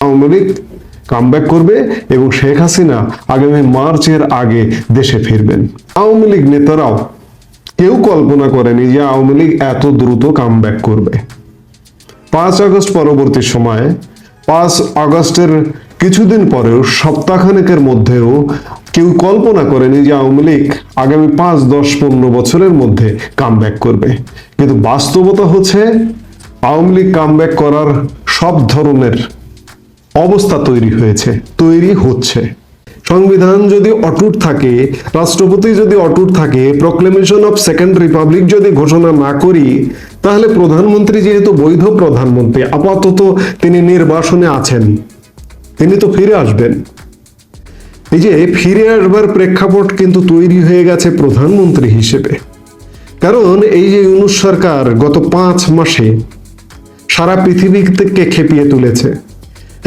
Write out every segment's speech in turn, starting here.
Awami League comeback করবে এবং শেখ হাসিনা আগামী মার্চের আগে দেশে ফিরবেন। আওয়ামী লীগ নেতারাও কেউ কল্পনা করেনি যে আওয়ামী লীগ এত দ্রুত কামব্যাক করবে। 5 আগস্ট পরবর্তী সময়ে 5 আগস্টের কিছুদিন পরেও সপ্তাহখানেকের মধ্যেও কেউ কল্পনা করেনি যে আওয়ামী লীগ আগামী 5, 10, 15 বছরের মধ্যে কামব্যাক করবে। কিন্তু বাস্তবতা হচ্ছে আওয়ামী লীগ কামব্যাক করার সব ধরনের অবস্থা তৈরি হচ্ছে। সংবিধান যদি অটুট থাকে, রাষ্ট্রপতি যদি অটুট থাকে, প্রক্লেমেশন অফ সেকেন্ড রিপাবলিক যদি ঘোষণা না করি, তাহলে প্রধানমন্ত্রী যেহেতু বৈধ প্রধানমন্ত্রী, আপাতত তিনি নির্বাসনে আছেন, তিনি তো ফিরে আসবেন। এই যে ফিরে আসবার প্রেক্ষাপট কিন্তু তৈরি হয়ে গেছে প্রধানমন্ত্রী হিসেবে। কারণ এই যে ইউনূস সরকার গত 5 মাসে সারা পৃথিবীকে খেপিয়ে তুলেছে,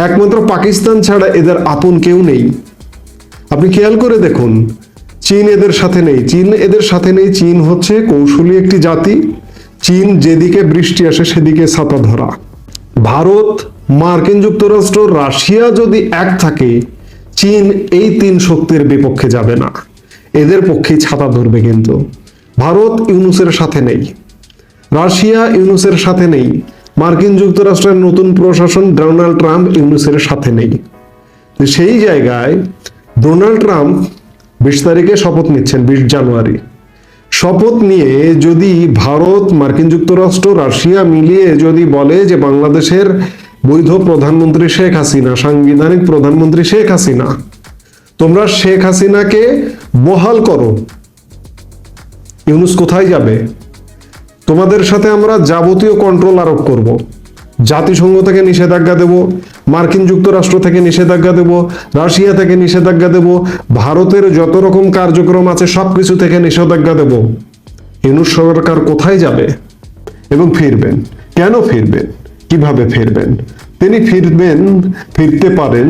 একমাত্র পাকিস্তান ছাড়া এদের আপন কেউ নেই। আপনি খেয়াল করে দেখুন, চীন এদের সাথে নেই। চীন হচ্ছে কৌশলী একটি জাতি। চীন যেদিকে বৃষ্টি আসে সেদিকে ছাতা ধরা। ভারত, মার্কিন যুক্তরাষ্ট্র, রাশিয়া যদি এক থাকে, চীন এই 3 শক্তির বিপক্ষে যাবে না, এদের পক্ষে ছাতা ধরবে। কিন্তু ভারত ইউনূসের সাথে নেই, রাশিয়া ইউনূসের সাথে নেই, মার্কিন যুক্তরাষ্ট্রের নতুন প্রশাসন ডোনাল্ড ট্রাম্প ইউনূসের সাথে নেই। সেই জায়গায় ডোনাল্ড ট্রাম্প 20 তারিখে শপথ নিচ্ছেন, 20 জানুয়ারি। শপথ নিয়ে যদি ভারত, মার্কিন যুক্তরাষ্ট্র, রাশিয়া মিলিয়ে যদি বলে যে বাংলাদেশের বৈধ প্রধানমন্ত্রী শেখ হাসিনা, সাংবিধানিক প্রধানমন্ত্রী শেখ হাসিনা, তোমরা শেখ হাসিনাকে বহাল করো, ইউনূস কোথায় যাবে? তোমাদের সাথে আমরা যাবতীয় কন্ট্রোল আরোপ করব, জাতিসংঘ থেকে নিষেধাজ্ঞা দেব, মার্কিন যুক্তরাষ্ট্র থেকে নিষেধাজ্ঞা দেব, রাশিয়া থেকে নিষেধাজ্ঞা দেব, ভারতের যত রকম কার্যক্রম আছে সবকিছু থেকে নিষেধাজ্ঞা দেব। ইউনূস সরকার কোথায় যাবে এবং ফিরবেন? কেন ফিরবেন? কিভাবে ফিরবেন? তিনি ফিরতে পারেন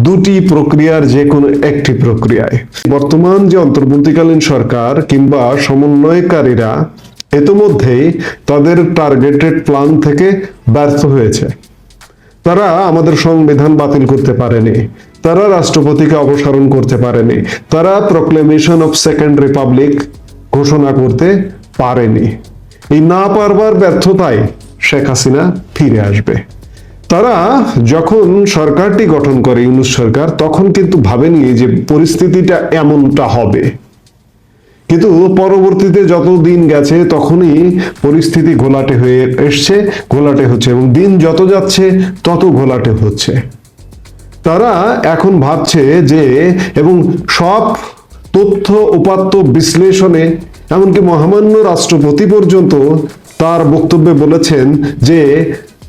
2টি প্রক্রিয়ার যে কোনো একটি প্রক্রিয়ায়। বর্তমান যে অন্তর্বর্তীকালীন সরকার কিংবা সমন্বয়কারীরা ইতোমধ্যেই তাদের টার্গেটেড প্ল্যান থেকে ব্যর্থ হয়েছে। তারা আমাদের সংবিধান বাতিল করতে পারেনি, তারা রাষ্ট্রপতিকে অপসারণ করতে পারেনি, তারা প্রক্লেমেশন অফ সেকেন্ড রিপাবলিক ঘোষণা করতে পারেনি। এই না পারবার ব্যর্থতায় শেখ হাসিনা ফিরে আসবে। তারা যখন সরকারটি গঠন করে, ইউনূস সরকার, তখন কিন্তু ভাবেনি যে পরিস্থিতিটা এমনটা হবে। কিন্তু পরবর্তীতে যত দিন গেছে তখনই পরিস্থিতি ঘোলাটে হয়ে এসছে, ঘোলাটে হচ্ছে, এবং দিন যত যাচ্ছে তত ঘোলাটে হচ্ছে। তারা এখন ভাবছে যে, এবং সব তথ্য উপাত্ত বিশ্লেষণে এমনকি মহামান্য রাষ্ট্রপতি পর্যন্ত তার বক্তব্যে বলেছেন যে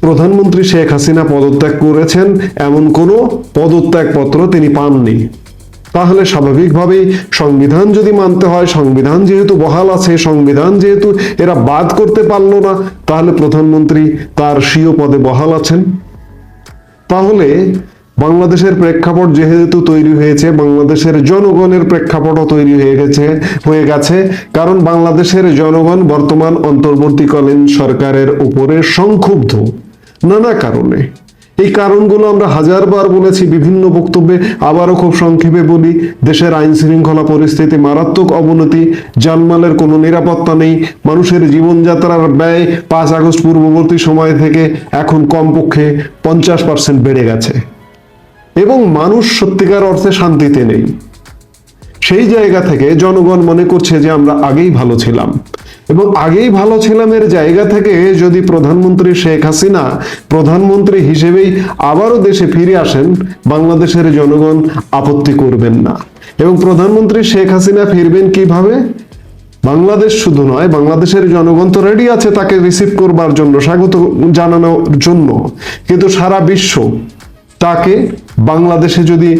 প্রধানমন্ত্রী শেখ হাসিনা পদত্যাগ করেছেন, এমন কোনো পদত্যাগপত্র তিনি পাননি। তাহলে স্বাভাবিকভাবেই সংবিধান যদি মানতে হয়, সংবিধান যেহেতু বহাল আছে, সংবিধান যেহেতু এরা বাদ করতে পারলো না, তাহলে প্রধানমন্ত্রী তার স্বীয় পদে বহাল আছেন। তাহলে বাংলাদেশের প্রেক্ষাপট যেহেতু তৈরি হয়েছে, বাংলাদেশের জনগণের প্রেক্ষাপটও তৈরি হয়ে গেছে। কারণ বাংলাদেশের জনগণ বর্তমান অন্তর্বর্তীকালীন সরকারের উপরে সংক্ষুব্ধ নানা কারণে। এই কারণগুলো আমরা হাজারবার বলেছি বিভিন্ন বক্তব্যে, আবারও খুব সংক্ষেপে বলি। দেশের আইন শৃঙ্খলা পরিস্থিতি মারাত্মক অবনতি, জানমালের কোনো নিরাপত্তা নেই, মানুষের জীবনযাত্রার ব্যয় 5 আগস্ট পূর্ববর্তী সময় থেকে এখন কমপক্ষে 50% বেড়ে গেছে, এবং মানুষ সত্যিকার অর্থে শান্তিতে নেই। সেই জায়গা থেকে জনগণ মনে করছে যে আমরা আগেই ভালো ছিলাম, এবং আগেই ভালো ছিলামের জায়গা থেকে যদি প্রধানমন্ত্রী শেখ হাসিনা প্রধানমন্ত্রী হিসেবেই আবারও দেশে ফিরে আসেন, বাংলাদেশের জনগণ আপত্তি করবেন না। এবং প্রধানমন্ত্রী শেখ হাসিনা ফিরবেন কিভাবে? বাংলাদেশ শুধু নয়, বাংলাদেশের জনগণ তো রেডি আছে তাকে রিসিভ করবার জন্য, স্বাগত জানানোর জন্য, কিন্তু সারা বিশ্ব তাকে বাংলাদেশে যদি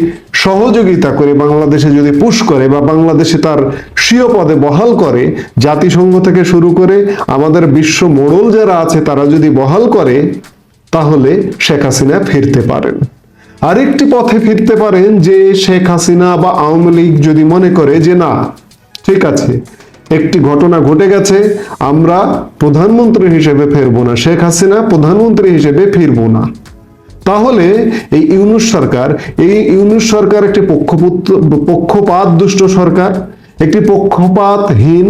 সহযোগিতা করে, বাংলাদেশে যদি পুশ করে, বা বাংলাদেশে তার স্বীয় পদে বহাল করে, জাতিসংঘ থেকে শুরু করে আমাদের বিশ্ব মোড়ল যারা আছে তারা যদি বহাল করে, তাহলে শেখ হাসিনা ফিরতে পারেন। আরেকটি পথে ফিরতে পারেন যে শেখ হাসিনা বা আওয়ামী লীগ যদি মনে করে যে না, ঠিক আছে, একটি ঘটনা ঘটে গেছে, আমরা প্রধানমন্ত্রী হিসেবে ফিরবো না, শেখ হাসিনা প্রধানমন্ত্রী হিসেবে ফিরবো না, তাহলে এই ইউনূস সরকার একটি পক্ষপাত দুষ্ট সরকার, একটি পক্ষপাতহীন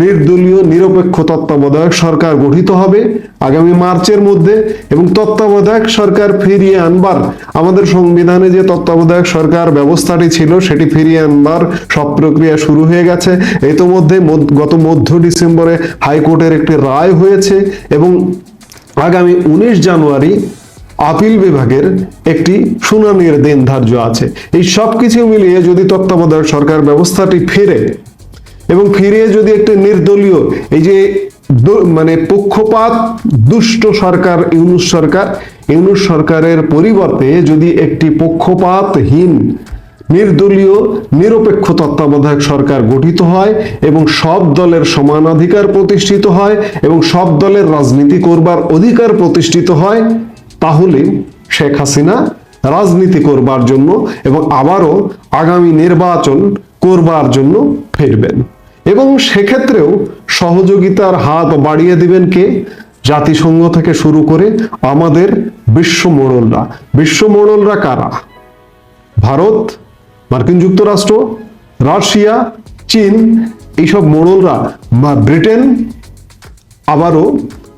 নির্দলীয় নিরপেক্ষ তত্ত্বাবধায়ক সরকার গঠিত হবে আগামী মার্চের মধ্যে, এবং তত্ত্বাবধায়ক সরকার ফিরিয়ে আনবার, আমাদের সংবিধানে যে তত্ত্বাবধায়ক সরকার ব্যবস্থাটি ছিল সেটি ফিরিয়ে আনবার সব প্রক্রিয়া শুরু হয়ে গেছে। ইতোমধ্যে গত মধ্য ডিসেম্বরে হাইকোর্টের একটি রায় হয়েছে এবং আগামী 19 জানুয়ারি আপিল বিভাগের একটি শুনানির দিন ধার্য আছে। এই সব কিছু মিলিয়ে যদি তত্ত্বাবধায়ক সরকার ব্যবস্থাটি ফিরে এবং ফিরিয়ে যদি একটি নির্দলীয়, এই যে মানে পক্ষপাত দুষ্ট সরকার ইউনূস সরকারের পরিবর্তে যদি একটি পক্ষপাতহীন নির্দলীয় নিরপেক্ষ তত্ত্বাবধায়ক সরকার গঠিত হয় এবং সব দলের সমান অধিকার প্রতিষ্ঠিত হয় এবং সব দলের রাজনীতি করবার অধিকার প্রতিষ্ঠিত হয়, তাহলে শেখ হাসিনা রাজনীতি করবার জন্য এবং আবারও আগামী নির্বাচন করবার জন্য ফিরবেন। এবং সেক্ষেত্রেও সহযোগিতার হাত বাড়িয়ে দিবেন কে? জাতিসংঘ থেকে শুরু করে আমাদের বিশ্বমোড়লরা কারা? ভারত, মার্কিন যুক্তরাষ্ট্র, রাশিয়া, চীন, এইসব মোড়লরা, ব্রিটেন, আবারও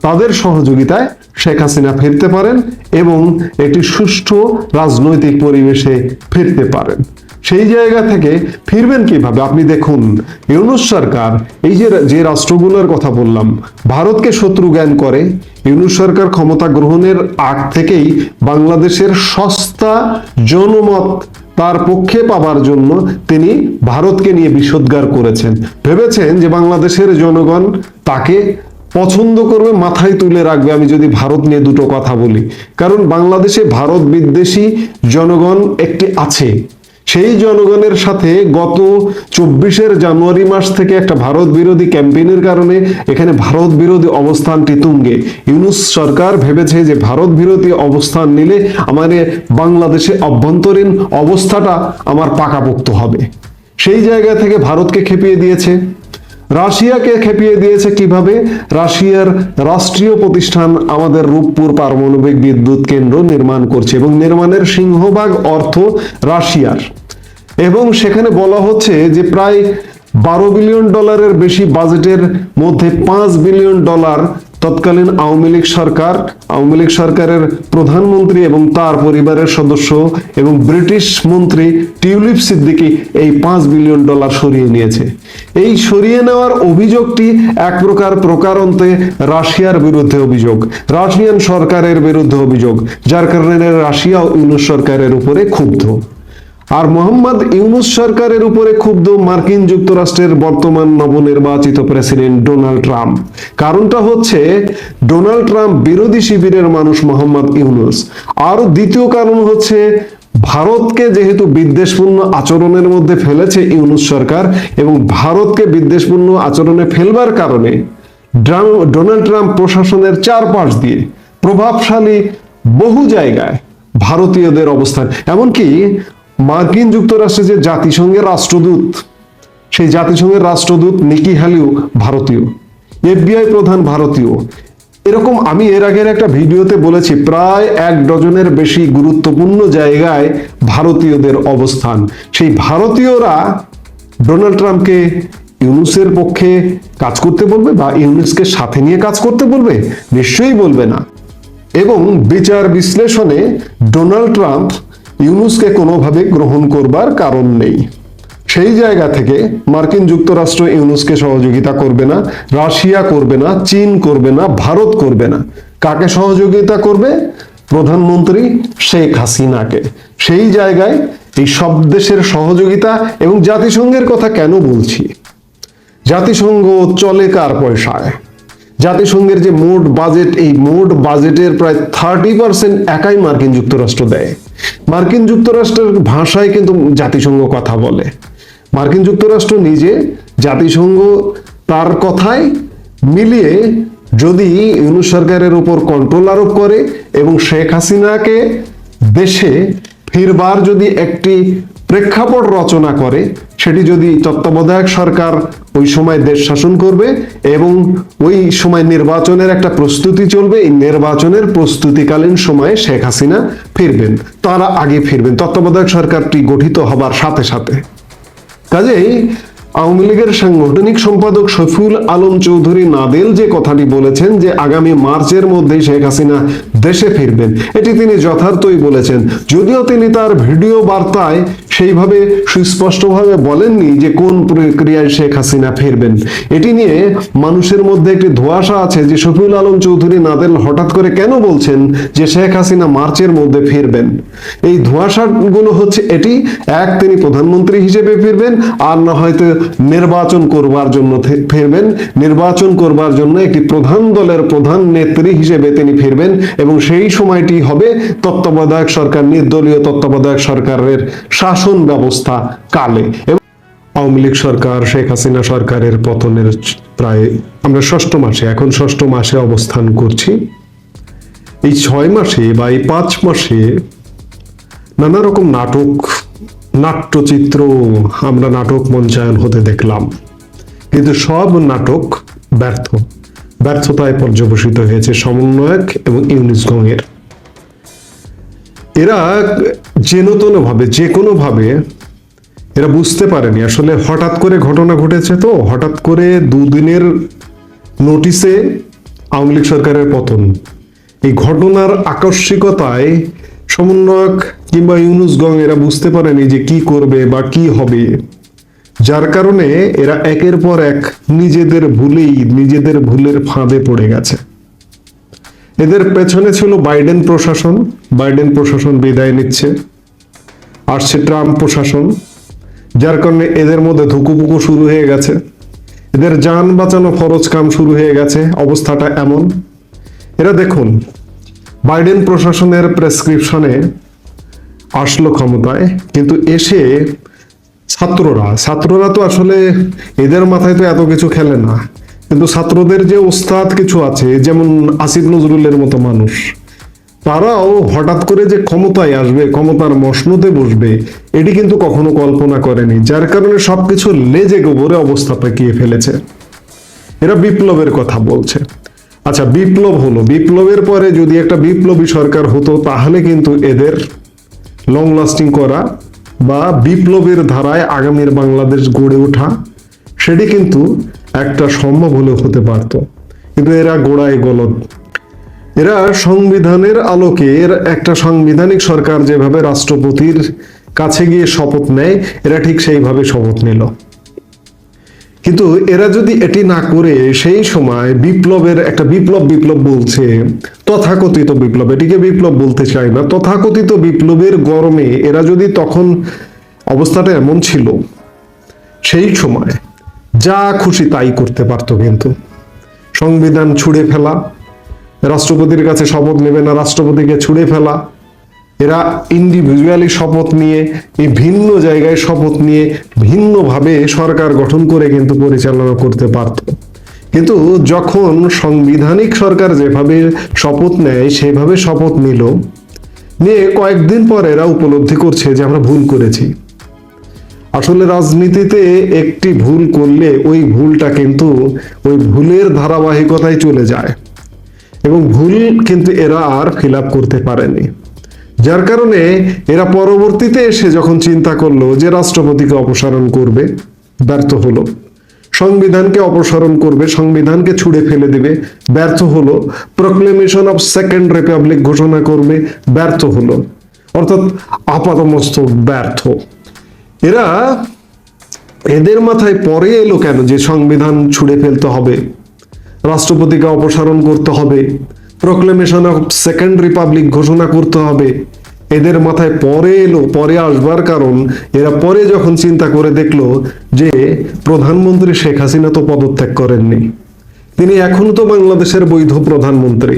তাদের সহযোগিতায় শেখ হাসিনা ফিরতে পারেন এবং একটি সুষ্ঠু রাজনৈতিক পরিবেশে ফিরতে পারেন। সেই জায়গা থেকে ফিরবেন কিভাবে? আপনি দেখুন, ইউনূস সরকার এই যে রাষ্ট্রগুলোর কথা বললাম, ভারতকে শত্রু জ্ঞান করে। ইউনূস সরকার ক্ষমতা গ্রহণের আগ থেকেই বাংলাদেশের সস্তা জনমত তার পক্ষে পাবার জন্য তিনি ভারতকে নিয়ে বিষোদ্গার করেছেন। ভেবেছেন যে বাংলাদেশের জনগণ তাকে পছন্দ করবে, মাথায় তুলে রাখবে আমি যদি ভারত নিয়ে দুটো কথা বলি। কারণ বাংলাদেশে ভারত বিদ্বেষী জনগণ একটি আছে। সেই জনগণের সাথে গত 24 জানুয়ারি মাস থেকে একটা ভারত বিরোধী ক্যাম্পেইনের কারণে এখানে ভারত বিরোধী অবস্থানটি তুঙ্গে। ইউনূস সরকার ভেবেছে যে ভারত বিরোধী অবস্থান নিলে আমার বাংলাদেশে অভ্যন্তরীণ অবস্থাটা আমার পাকাপোক্ত হবে। সেই জায়গা থেকে ভারতকে খেপিয়ে দিয়েছে। রাশিয়াকে খেপিয়ে দিয়েছে কিভাবে? রাশিয়ার রাষ্ট্রীয় প্রতিষ্ঠান আমাদের রূপপুর পারমাণবিক বিদ্যুৎ কেন্দ্র নির্মাণ করছে এবং নির্মাণের সিংহভাগ অর্থ রাশিয়ার, এবং সেখানে বলা হচ্ছে যে প্রায় $12 বিলিয়ন বেশি বাজেটের মধ্যে $5 বিলিয়ন তৎকালীন আওয়ামী লীগ সরকারের প্রধানমন্ত্রী এবং তার পরিবারের সদস্য এবং ব্রিটিশ মন্ত্রী টিউলিপ সিদ্দিকী এই $5 বিলিয়ন সরিয়ে নিয়েছে। এই সরিয়ে নেওয়ার অভিযোগটি এক প্রকার প্রকারান্তে রাশিয়ার বিরুদ্ধে অভিযোগ, রাশিয়ান সরকারের বিরুদ্ধে অভিযোগ, যার কারণে রাশিয়াও ইউনূস সরকারের উপরে ক্ষুব্ধ। আর মোহাম্মদ ইউনূস সরকারের উপরে ক্ষুব্ধ মার্কিন যুক্তরাষ্ট্রের বর্তমান নবনির্বাচিত প্রেসিডেন্ট ডোনাল্ড ট্রাম্প। কারণটা হচ্ছে ডোনাল্ড ট্রাম্প বিরোধী শিবিরের মানুষ মোহাম্মদ ইউনূস। আর দ্বিতীয় কারণ হচ্ছে ভারতকে যেহেতু বিদ্বেষপূর্ণ আচরণের মধ্যে ফেলেছে ইউনূস সরকার, এবং ভারতকে বিদ্বেষপূর্ণ আচরণে ফেলবার কারণে ডোনাল্ড ট্রাম্প প্রশাসনের চারপাশ দিয়ে প্রভাবশালী বহু জায়গায় ভারতীয়দের অবস্থান, এমনকি মার্কিন যুক্তরাষ্ট্রে যে জাতিসংঘের রাষ্ট্রদূত, সেই জাতিসংঘের রাষ্ট্রদূত নিকি হ্যালিও ভারতীয়, FBI প্রধান ভারতীয়। এরকম আমি এর আগের একটা ভিডিওতে বলেছি প্রায় 1 ডজনের বেশি গুরুত্বপূর্ণ জায়গায় ভারতীয়দের অবস্থান। সেই ভারতীয়রা ডোনাল্ড ট্রাম্পকে ইউনূসের পক্ষে কাজ করতে বলবে বা ইউনূসকে সাথে নিয়ে কাজ করতে বলবে? নিশ্চয়ই বলবে না। এবং বিচার বিশ্লেষণে ডোনাল্ড ট্রাম্প ইউনূসকে কোনোভাবে গ্রহণ করবার কারণ নেই। সেই জায়গা থেকে মার্কিন যুক্তরাষ্ট্র ইউনূসকে সহযোগিতা করবে না, রাশিয়া করবে না, চীন করবে না, ভারত করবে না। কাকে সহযোগিতা করবে? প্রধানমন্ত্রী শেখ হাসিনাকে। সেই জায়গায় এই সব দেশের সহযোগিতা, এবং জাতিসংঘের কথা কেন বলছি? জাতিসংঘ চলে কার পয়সায়? জাতিসংঘের যে মোট বাজেট, এই মোট বাজেটের প্রায় 30% একাই মার্কিন যুক্তরাষ্ট্র দেয়। মার্কিন যুক্তরাষ্ট্রের ভাষায় কিন্তু জাতিসংঘ কথা বলে। মার্কিন যুক্তরাষ্ট্র নিজে জাতিসংঘ তার কথায় মিলিয়ে যদি ইউনূস সরকারের উপর কন্ট্রোল আরোপ করে এবং শেখ হাসিনাকে দেশে ফিরবার যদি একটি প্রেক্ষাপট রচনা করে, সেটি যদি তত্ত্বাবধায়ক সরকার ওই সময় দেশ শাসন করবে এবং ওই সময় নির্বাচনের একটা প্রস্তুতি চলবে, এই নির্বাচনের প্রস্তুতিকালীন সময়ে শেখ হাসিনা ফিরবেন, তারা আগে ফিরবেন তত্ত্বাবধায়ক সরকারটি গঠিত হবার সাথে সাথে। কাজেই আওয়ামী লীগের সাংগঠনিক সম্পাদক শফিউল আলম চৌধুরী নাদেল যে কথাটি বলেছেন যে আগামী মার্চের মধ্যেই শেখ হাসিনা দেশে ফিরবেন, এটি তিনি যথার্থই বলেছেন। যদিও তিনি তার ভিডিও বার্তায় সেইভাবে সুস্পষ্টভাবে বলেননি যে কোন প্রক্রিয়ায় শেখ হাসিনা ফিরবেন। এটি নিয়ে মানুষের মধ্যে একটি ধোঁয়াশা আছে যে শফিউল আলম চৌধুরী নাদেল হঠাৎ করে কেন বলছেন যে শেখ হাসিনা মার্চের মধ্যে ফিরবেন। এই ধোঁয়াশাগুলো হচ্ছে এটি, এক, তিনি প্রধানমন্ত্রী হিসেবে ফিরবেন, আর না হয়তো নির্বাচন করবার জন্য ফিরবেন, নির্বাচন করবার জন্য একটি প্রধান দলের প্রধান নেত্রী হিসেবে তিনি ফিরবেন এবং সেই সময়টি হবে তত্ত্বাবধায়ক সরকার, নির্দলীয় তত্ত্বাবধায়ক সরকারের শাসন ব্যবস্থা কালে। এবং আওয়ামী লীগ সরকার, শেখ হাসিনা সরকারের পতনের প্রায় আমরা ষষ্ঠ মাসে, এখন ষষ্ঠ মাসে অবস্থান করছি। এই 6 মাসে বা এই 5 মাসে নানা রকম নাটক, নাট্যচিত্র, আমরা নাটক মঞ্চায়ন হতে দেখলাম, কিন্তু সব নাটক ব্যর্থতায় পর্যবসিত হয়েছে সমন্বয়ক এবং ইউনিসগং-এর। এরা যেনতনভাবে, যে কোনো ভাবে এরা বুঝতে পারেনি আসলে হঠাৎ করে ঘটনা ঘটেছে, তো হঠাৎ করে দুদিনের নোটিশে আওয়ামী লীগ সরকারের পতন। এই ঘটনার আকস্মিকতায় সমন্বয়ক কিংবা ইউনুসগং এরা বুঝতে পারেনি যে কি করবে বা কি হবে, যার কারণে এরা একের পর এক নিজেদের ভুলের ফাঁদে পড়ে গেছে। এদের পেছনে ছিল বাইডেন প্রশাসন বিদায় নিচ্ছে, আসছে ট্রাম্প প্রশাসন, যার কারণে এদের মধ্যে ধুকুপুকু শুরু হয়ে গেছে, এদের যান বাঁচানো ফরজ কাম শুরু হয়ে গেছে। অবস্থাটা এমন, এরা দেখুন বাইডেন প্রশাসনের প্রেসক্রিপশনে আসলো ক্ষমতায়, কিন্তু এসে ছাত্ররা তো আসলে এদের মাথায় তো এত কিছু খেলে না, কিন্তু ছাত্রদের যে ওস্তাদ কিছু আছে, যেমন আসিফ নজরুলের মতো মানুষ, তারাও হঠাৎ করে যে ক্ষমতায় আসবে, ক্ষমতার মসনদে বসবে, এটি কিন্তু কখনো কল্পনা করেনি, যার কারণে সবকিছু লেজে গোবরে অবস্থা পাকিয়ে ফেলেছে। এরা বিপ্লবের কথা বলছে। আচ্ছা, বিপ্লব হলো, বিপ্লবের পরে যদি একটা বিপ্লবী সরকার হতো তাহলে কিন্তু এদের লং লাস্টিং করা বা বিপ্লবের ধারায় আগামীর বাংলাদেশ গড়ে ওঠা সেটি কিন্তু একটা সম্ভব হলেও হতে পারত, কিন্তু এরা গোড়ায় গলদ। এরা সংবিধানের আলোকে একটা সাংবিধানিক সরকার যেভাবে রাষ্ট্রপতির কাছে গিয়ে শপথ নেয়, এরা ঠিক সেইভাবে শপথ নিল। কিন্তু এরা যদি এটি না করে সেই সময় বিপ্লবের একটা বিপ্লব বলছে, তথাকথিত বিপ্লব, এটিকে বিপ্লব বলতে চাই না, তথাকথিত বিপ্লবের গরমে এরা যদি তখন, অবস্থাটা এমন ছিল, সেই সময় যা খুশি তাই করতে পারতো। কিন্তু সংবিধান ছুঁড়ে ফেলা, রাষ্ট্রপতির কাছে শপথ নেবে না, রাষ্ট্রপতিকে ছুঁড়ে ফেলা, এরা ইন্ডিভিজুয়ালি শপথ নিয়ে, এই ভিন্ন জায়গায় শপথ নিয়ে ভিন্নভাবে সরকার গঠন করে কিন্তু পরিচালনা করতে পারত। কিন্তু যখন সাংবিধানিক সরকার যেভাবে শপথ নেয় সেভাবে শপথ নিয়ে কয়েকদিন পর এরা উপলব্ধি করছে যে আমরা ভুল করেছি। আসলে রাজনীতিতে একটি ভুল করলে ওই ভুলটা কিন্তু ওই ভুলের ধারাবাহিকতায় চলে যায় এবং ভুল কিন্তু এরা আর ফিল আপ করতে পারেনি, যার কারণে এরা পরবর্তীতে এসে যখন চিন্তা করলো যে রাষ্ট্রপতিকে অপসারণ করবে, ব্যর্থ হলো। সংবিধানকে অপসারণ করবে, সংবিধানকে ছুঁড়ে ফেলে দিবে, ব্যর্থ হলো। প্রক্লেমেশন অফ সেকেন্ড রিপাবলিক ঘোষণা করবে, ব্যর্থ হলো। অর্থাৎ আপাতমস্তক ব্যর্থ। এদের মাথায় পরে এলো কেন যে সংবিধান ছুঁড়ে ফেলতে হবে, রাষ্ট্রপতিকে অপসারণ করতে হবে, প্রক্লেমেশন অফ সেকেন্ড রিপাবলিক ঘোষণা করতে হবে? এদের মাথায় পরে আসবার কারণ এরা পরে যখন চিন্তা করে দেখলো যে প্রধানমন্ত্রী শেখ হাসিনা তো পদত্যাগ করেননি, তিনি এখনো তো বাংলাদেশের বৈধ প্রধানমন্ত্রী।